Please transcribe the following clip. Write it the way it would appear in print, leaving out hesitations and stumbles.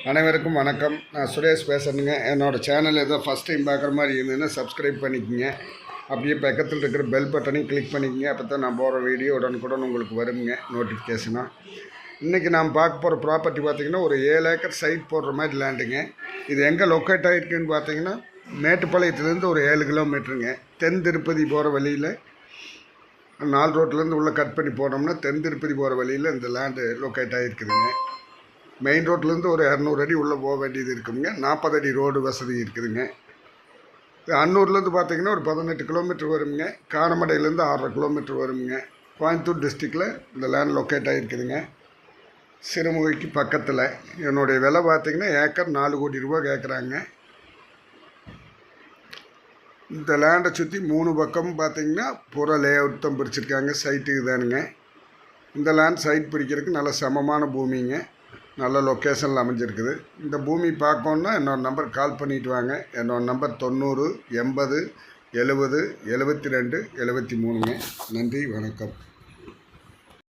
அனைவருக்கும் வணக்கம். நான் சுரேஷ் பேசுகிறேங்க. என்னோடய சேனல் ஏதோ ஃபஸ்ட் டைம் பார்க்குற மாதிரி இருந்ததுன்னா சப்ஸ்கிரைப் பண்ணிக்கோங்க. அப்படியே பக்கத்தில் இருக்கிற பெல் பட்டனையும் கிளிக் பண்ணிக்கோங்க. அப்போ தான் நான் போகிற வீடியோ உடனுக்குடன் உங்களுக்கு வருங்க நோட்டிஃபிகேஷனாக. இன்றைக்கி நாம் பார்க்க போகிற ப்ராப்பர்ட்டி பார்த்திங்கன்னா ஒரு 7 ஏக்கர் சைட் போடுற மாதிரி லேண்டுங்க. இது எங்கே லொக்கேட் ஆகிருக்குன்னு பார்த்தீங்கன்னா மேட்டுப்பாளையத்துலேருந்து ஒரு 7 கிலோமீட்டருங்க. தென் திருப்பதி போகிற வழியில் 4 ரோட்லேருந்து உள்ளே கட் பண்ணி போனோம்னா தென் திருப்பதி போகிற வழியில் இந்த லேண்டு லொக்கேட் ஆகிருக்குதுங்க. மெயின் ரோட்லேருந்து ஒரு 200 அடி உள்ளே போக வேண்டியது இருக்குதுங்க. 40 அடி ரோடு வசதி இருக்குதுங்க. அன்னூர்லேருந்து பார்த்திங்கன்னா ஒரு 18 கிலோமீட்டர் வருங்க. காரமடையிலேருந்து 6.5 கிலோமீட்டர் வருங்க. கோயம்புத்தூர் டிஸ்ட்ரிக்டில் இந்த லேண்ட் லொக்கேட் ஆகிருக்குதுங்க. சிறுமுகைக்கு பக்கத்தில். என்னுடைய விலை பார்த்திங்கன்னா ஏக்கர் 4 கோடி ரூபா கேட்குறாங்க. இந்த லேண்டை சுற்றி 3 பக்கமும் பார்த்திங்கன்னா பூரா லே அவுட் தான் பிரிச்சிருக்காங்க. சைட்டுக்கு தானுங்க. இந்த லேண்ட் சைட் பிரிக்கிறதுக்கு நல்ல சமமான பூமிங்க. நல்ல லொக்கேஷனில் அமைஞ்சிருக்குது. இந்த பூமி பார்க்கணுன்னா என்னோடய நம்பர் கால் பண்ணிவிட்டு வாங்க. என்னோடய நம்பர் 90 80 70 72 73ங்க. நன்றி, வணக்கம்.